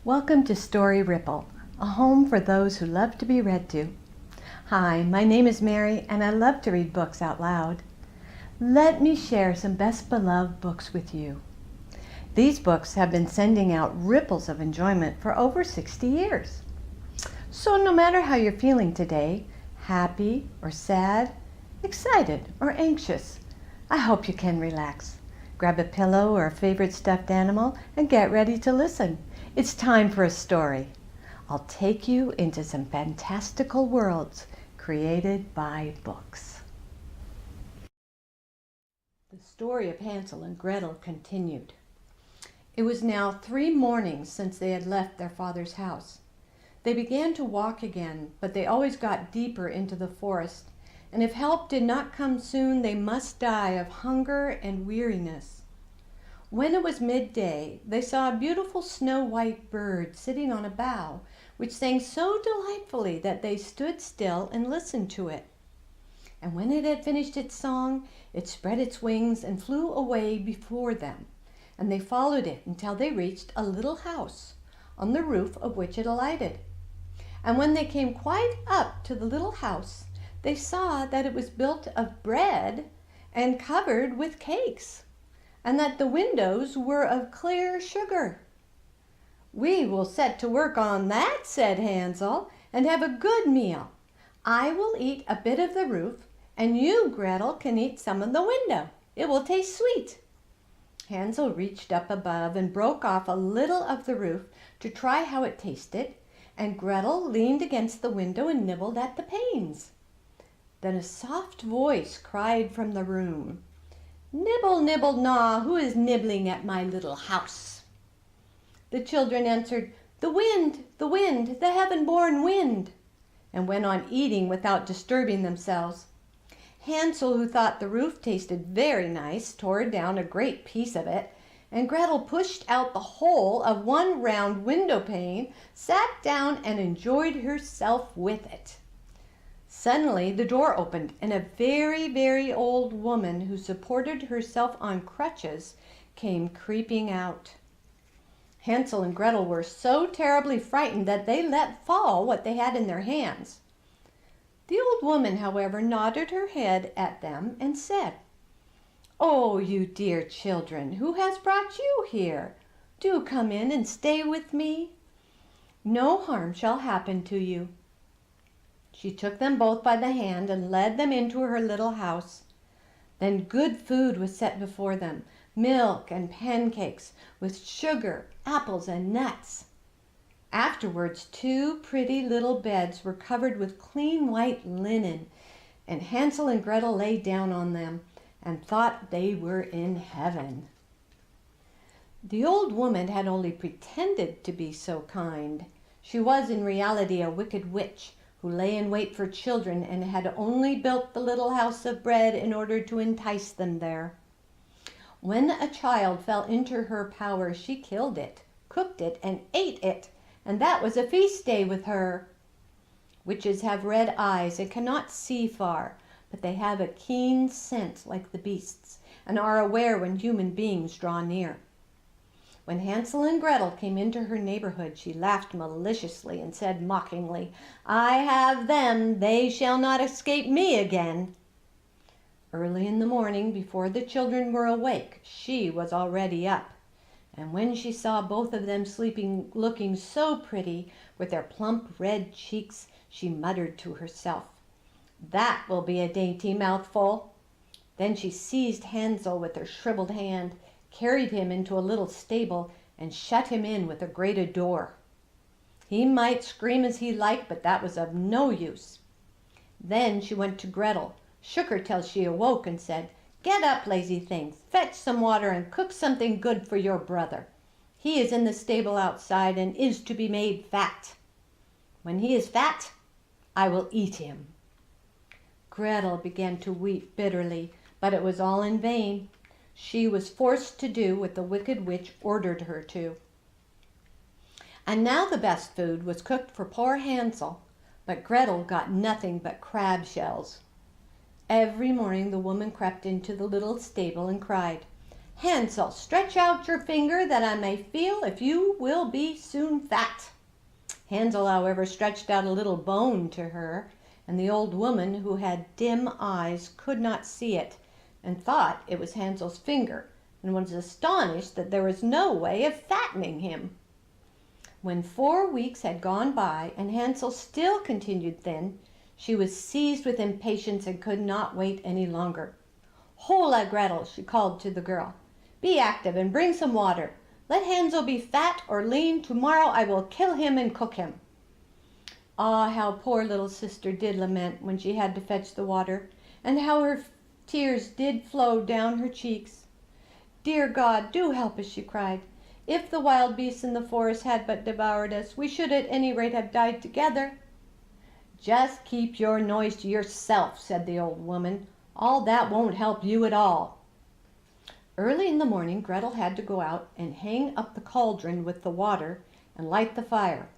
Welcome to Story Ripple, a home for those who love to be read to. Hi, my name is Mary and I love to read books out loud. Let me share some best beloved books with you. These books have been sending out ripples of enjoyment for over 60 years. So no matter how you're feeling today, happy or sad, excited or anxious, I hope you can relax. Grab a pillow or a favorite stuffed animal and get ready to listen. It's time for a story. I'll take you into some fantastical worlds created by books. The story of Hansel and Gretel continued. It was now 3 mornings since they had left their father's house. They began to walk again, but they always got deeper into the forest, and if help did not come soon, they must die of hunger and weariness. When it was midday, they saw a beautiful snow-white bird sitting on a bough, which sang so delightfully that they stood still and listened to it. And when it had finished its song, it spread its wings and flew away before them, and they followed it until they reached a little house, on the roof of which it alighted. And when they came quite up to the little house, they saw that it was built of bread and covered with cakes, and that the windows were of clear sugar. "We will set to work on that," said Hansel, "and have a good meal. I will eat a bit of the roof, and you, Gretel, can eat some of the window. It will taste sweet." Hansel reached up above and broke off a little of the roof to try how it tasted, and Gretel leaned against the window and nibbled at the panes. Then a soft voice cried from the room, "Nibble, nibble, gnaw, who is nibbling at my little house?" The children answered, the wind, the heaven-born wind," and went on eating without disturbing themselves. Hansel, who thought the roof tasted very nice, tore down a great piece of it, and Gretel pushed out the whole of one round window pane, sat down and enjoyed herself with it. Suddenly the door opened, and a very, very old woman who supported herself on crutches came creeping out. Hansel and Gretel were so terribly frightened that they let fall what they had in their hands. The old woman, however, nodded her head at them and said, "Oh, you dear children, who has brought you here? Do come in and stay with me. No harm shall happen to you." She took them both by the hand and led them into her little house. Then good food was set before them, milk and pancakes with sugar, apples and nuts. Afterwards, 2 pretty little beds were covered with clean white linen, and Hansel and Gretel lay down on them and thought they were in heaven. The old woman had only pretended to be so kind. She was in reality a wicked witch, who lay in wait for children and had only built the little house of bread in order to entice them there. When a child fell into her power, she killed it, cooked it, and ate it, and that was a feast day with her. Witches have red eyes and cannot see far, but they have a keen scent like the beasts, and are aware when human beings draw near. When Hansel and Gretel came into her neighborhood, she laughed maliciously and said mockingly, "I have them, they shall not escape me again." Early in the morning, before the children were awake, she was already up, and when she saw both of them sleeping, looking so pretty, with their plump red cheeks, she muttered to herself, "That will be a dainty mouthful." Then she seized Hansel with her shriveled hand, carried him into a little stable, and shut him in with a grated door. He might scream as he liked, but that was of no use. Then she went to Gretel, shook her till she awoke, and said, "Get up, lazy thing, fetch some water and cook something good for your brother. He is in the stable outside and is to be made fat. When he is fat, I will eat him." Gretel began to weep bitterly, but it was all in vain. She was forced to do what the wicked witch ordered her to. And now the best food was cooked for poor Hansel, but Gretel got nothing but crab shells. Every morning the woman crept into the little stable and cried, Hansel, stretch out your finger that I may feel if you will be soon fat. Hansel, however, stretched out a little bone to her, and the old woman, who had dim eyes, could not see it, and thought it was Hansel's finger, and was astonished that there was no way of fattening him. When 4 weeks had gone by, and Hansel still continued thin, she was seized with impatience and could not wait any longer. "Hola, Gretel," she called to the girl. "Be active and bring some water. Let Hansel be fat or lean. Tomorrow I will kill him and cook him." Ah, how poor little sister did lament when she had to fetch the water, and how her tears did flow down her cheeks. "Dear God, do help us," she cried. "If the wild beasts in the forest had but devoured us, we should at any rate have died together." "Just keep your noise to yourself," said the old woman. "All that won't help you at all." Early in the morning Gretel had to go out and hang up the cauldron with the water and light the fire.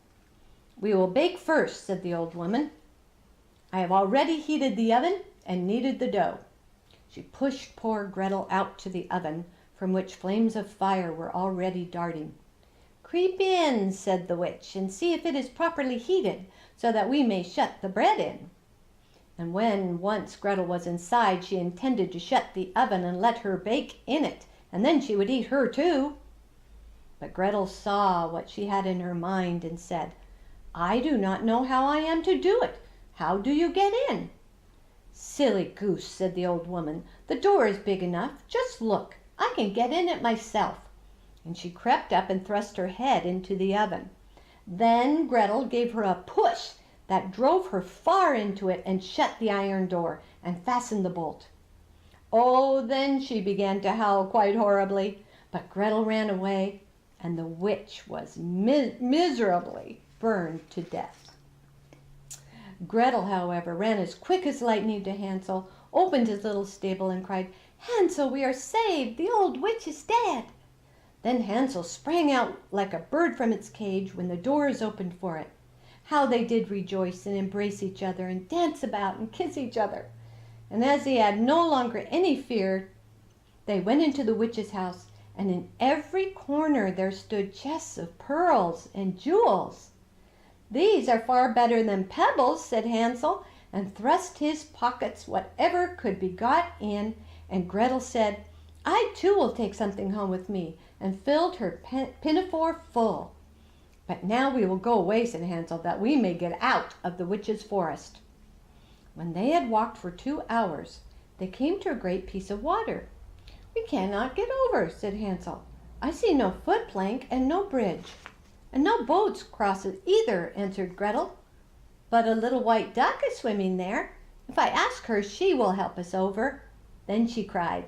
"We will bake first," said the old woman. "I have already heated the oven and kneaded the dough." She pushed poor Gretel out to the oven, from which flames of fire were already darting. "Creep in," said the witch, "and see if it is properly heated, so that we may shut the bread in." And when once Gretel was inside, she intended to shut the oven and let her bake in it, and then she would eat her too. But Gretel saw what she had in her mind and said, "I do not know how I am to do it. How do you get in?" "Silly goose," said the old woman, "the door is big enough. Just look, I can get in it myself." And she crept up and thrust her head into the oven. Then Gretel gave her a push that drove her far into it and shut the iron door and fastened the bolt. Oh, then she began to howl quite horribly, but Gretel ran away, and the witch was miserably burned to death. Gretel, however, ran as quick as lightning to Hansel, opened his little stable, and cried, "Hansel, we are saved! The old witch is dead!" Then Hansel sprang out like a bird from its cage when the door is opened for it. How they did rejoice and embrace each other and dance about and kiss each other. And as he had no longer any fear, they went into the witch's house, and in every corner there stood chests of pearls and jewels. "These are far better than pebbles," said Hansel, and thrust his pockets whatever could be got in, and Gretel said, "I too will take something home with me," and filled her pinafore full. "But now we will go away," said Hansel, "that we may get out of the witch's forest." When they had walked for 2 hours, they came to a great piece of water. "We cannot get over," said Hansel. "I see no foot plank and no bridge." "And no boats cross it either," answered Gretel. "But a little white duck is swimming there. If I ask her, she will help us over." Then she cried,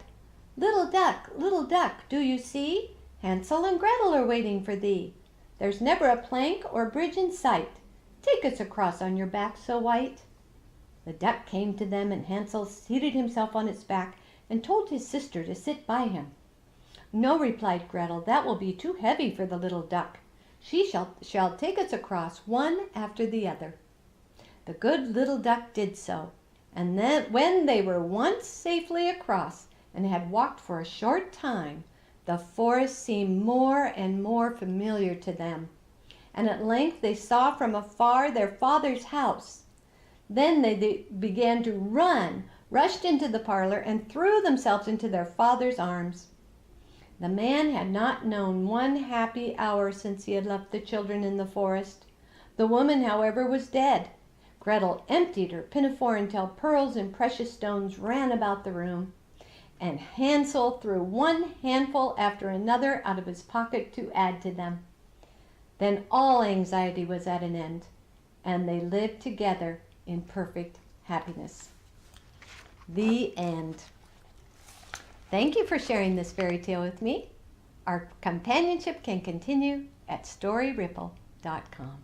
little duck, do you see? Hansel and Gretel are waiting for thee. There's never a plank or bridge in sight. Take us across on your back so white." The duck came to them, and Hansel seated himself on its back and told his sister to sit by him. "No," replied Gretel, "that will be too heavy for the little duck. She shall take us across one after the other." The good little duck did so, and then when they were once safely across and had walked for a short time, the forest seemed more and more familiar to them, and at length they saw from afar their father's house. Then they began to run, rushed into the parlor, and threw themselves into their father's arms. The man had not known one happy hour since he had left the children in the forest. The woman, however, was dead. Gretel emptied her pinafore until pearls and precious stones ran about the room, and Hansel threw one handful after another out of his pocket to add to them. Then all anxiety was at an end, and they lived together in perfect happiness. The end. Thank you for sharing this fairy tale with me. Our companionship can continue at storyripple.com.